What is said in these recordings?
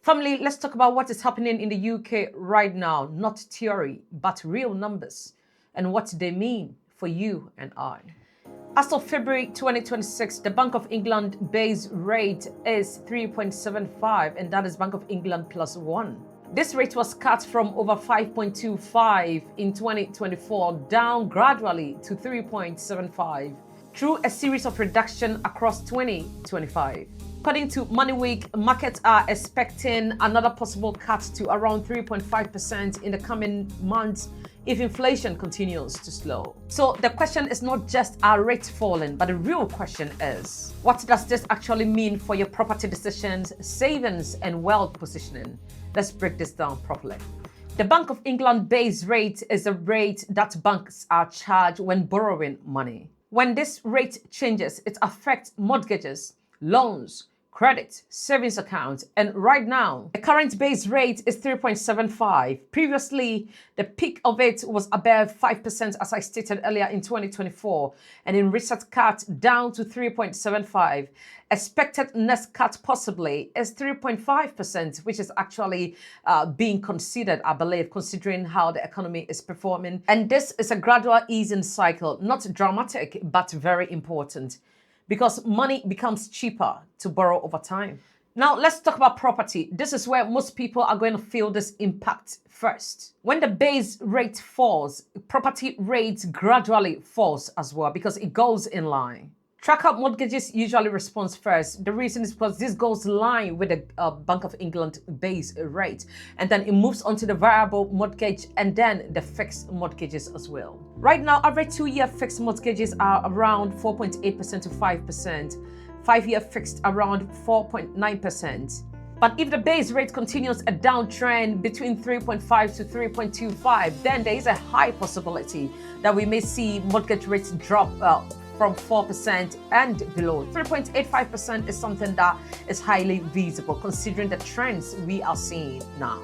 Family, let's talk about what is happening in the UK right now, not theory, but real numbers and what they mean for you and I. As of February 2026, the Bank of England base rate is 3.75, and that is Bank of England plus 1. This rate was cut from over 5.25 in 2024 down gradually to 3.75 through a series of reduction across 2025. According to Money Week, markets are expecting another possible cut to around 3.5% in the coming months if inflation continues to slow. So the question is not just are rates falling, but the real question is, what does this actually mean for your property decisions, savings, and wealth positioning? Let's break this down properly. The Bank of England base rate is a rate that banks are charged when borrowing money. When this rate changes, it affects mortgages, loans, credit, savings accounts, and right now, the current base rate is 3.75. Previously, the peak of it was above 5%, as I stated earlier in 2024, and in recent cut down to 3.75. Expected next cut possibly is 3.5%, which is actually being considered, I believe, considering how the economy is performing. And this is a gradual easing cycle, not dramatic, but very important, because money becomes cheaper to borrow over time. Now, let's talk about property. This is where most people are going to feel this impact first. When the base rate falls, property rates gradually falls as well because it goes in line. Tracker mortgages usually responds first. The reason is because this goes in line with the Bank of England base rate, and then it moves on to the variable mortgage and then the fixed mortgages as well. Right now, average 2-year fixed mortgages are around 4.8% to 5%, 5-year fixed around 4.9%. But if the base rate continues a downtrend between 3.5 to 3.25, then there is a high possibility that we may see mortgage rates drop from 4% and below. 3.85% is something that is highly visible considering the trends we are seeing now.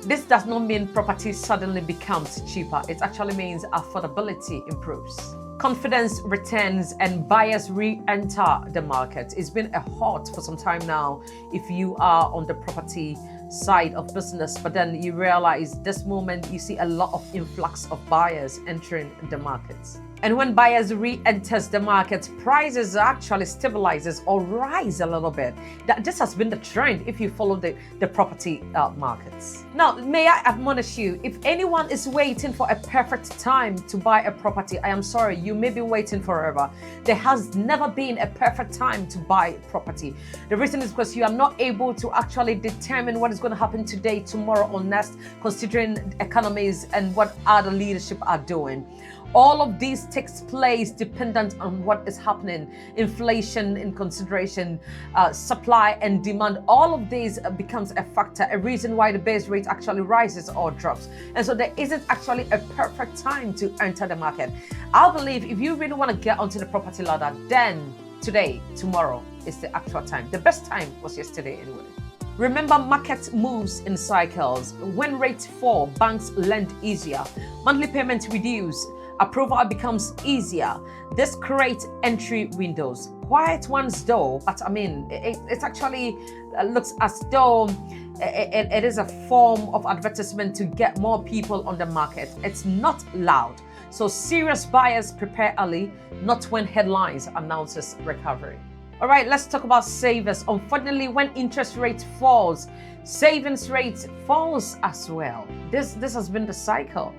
This does not mean property suddenly becomes cheaper. It actually means affordability improves. Confidence returns and buyers re-enter the market. It's been a hot for some time now if you are on the property side of business, but then you realize this moment you see a lot of influx of buyers entering the markets. And when buyers re-enters the market, prices actually stabilizes or rise a little bit. This has been the trend if you follow the property markets. Now, may I admonish you, if anyone is waiting for a perfect time to buy a property, I am sorry, you may be waiting forever. There has never been a perfect time to buy property. The reason is because you are not able to actually determine what is going to happen today, tomorrow, or next, considering economies and what other leadership are doing. All of these takes place dependent on what is happening. Inflation in consideration, supply and demand, all of these becomes a factor, a reason why the base rate actually rises or drops. And so there isn't actually a perfect time to enter the market. I believe if you really want to get onto the property ladder, then today, tomorrow is the actual time. The best time was yesterday anyway. Remember, market moves in cycles. When rates fall, banks lend easier. Monthly payments reduce. Approval becomes easier. This creates entry windows. Quiet ones though, but I mean, it actually looks as though it is a form of advertisement to get more people on the market. It's not loud. So serious buyers prepare early, not when headlines announces recovery. All right, let's talk about savers. Unfortunately, when interest rate falls, savings rate falls as well. This has been the cycle.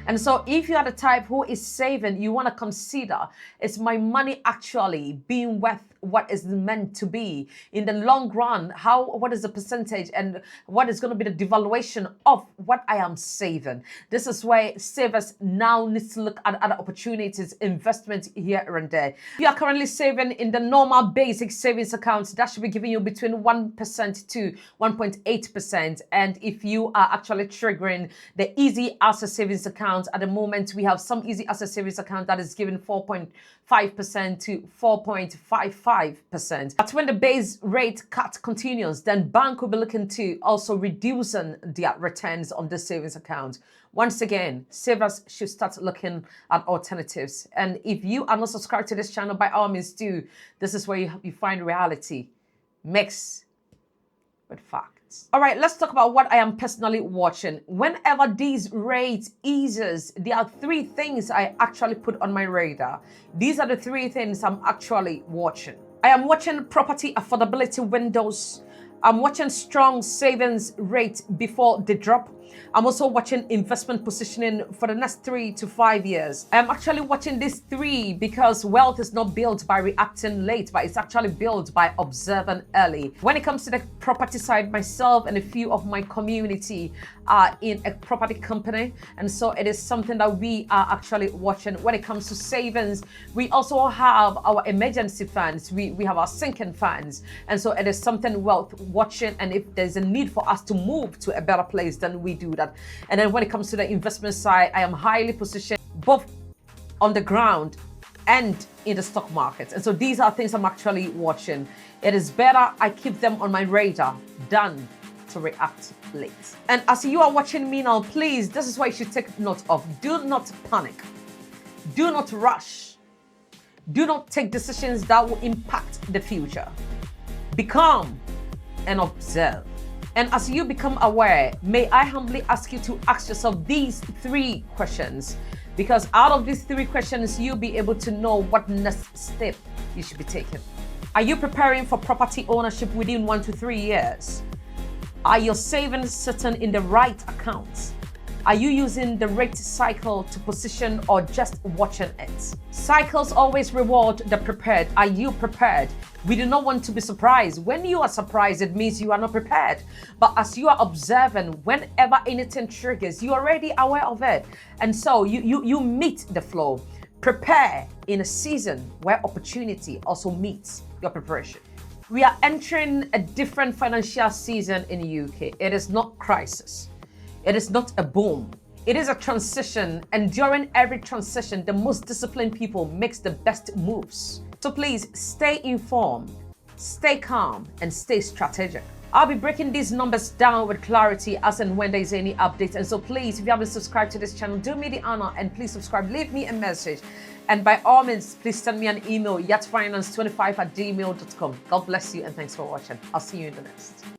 And so if you are the type who is saving, you want to consider, is my money actually being worth what is meant to be in the long run? What is the percentage and what is going to be the devaluation of what I am saving? This is why savers now need to look at other opportunities, investment here and there. If you are currently saving in the normal basic savings accounts, that should be giving you between 1% to 1.8%. And if you are actually triggering the easy asset savings account, at the moment we have some easy asset savings account that is giving 4.5% to 4.55%. But when the base rate cut continues, then bank will be looking to also reducing their returns on the savings account. Once again, savers should start looking at alternatives. And if you are not subscribed to this channel, by all means do. This is where you find reality mixed with fact. All right, let's talk about what I am personally watching. Whenever these rates eases, there are three things I actually put on my radar. These are the three things I'm actually watching. I am watching property affordability windows. I'm watching strong savings rate before the drop. I'm also watching investment positioning for the next 3 to 5 years. I'm actually watching these three because wealth is not built by reacting late, but it's actually built by observing early. When it comes to the property side, myself and a few of my community are in a property company. And so it is something that we are actually watching. When it comes to savings, we also have our emergency funds. We have our sinking funds. And so it is something worth watching. And if there's a need for us to move to a better place, then we do that. And then when it comes to the investment side, I am highly positioned both on the ground and in the stock market. And so these are things I'm actually watching. It is better I keep them on my radar than to react late. And as you are watching me now, please, this is what you should take note of. Do not panic. Do not rush. Do not take decisions that will impact the future. Be calm and observe. And as you become aware, may I humbly ask you to ask yourself these three questions, because out of these three questions, you'll be able to know what next step you should be taking. Are you preparing for property ownership within 1 to 3 years? Are your savings sitting in the right accounts? Are you using the rate cycle to position or just watching it? Cycles always reward the prepared. Are you prepared? We do not want to be surprised. When you are surprised, it means you are not prepared. But as you are observing, whenever anything triggers, you're already aware of it. And so you meet the flow. Prepare in a season where opportunity also meets your preparation. We are entering a different financial season in the UK. It is not crisis. It is not a boom. It is a transition, and during every transition, the most disciplined people makes the best moves. So please stay informed, stay calm, and stay strategic. I'll be breaking these numbers down with clarity as and when there's any updates. And so please, if you haven't subscribed to this channel, do me the honor and please subscribe. Leave me a message. And by all means, please send me an email, yatfinance25@gmail.com. God bless you and thanks for watching. I'll see you in the next.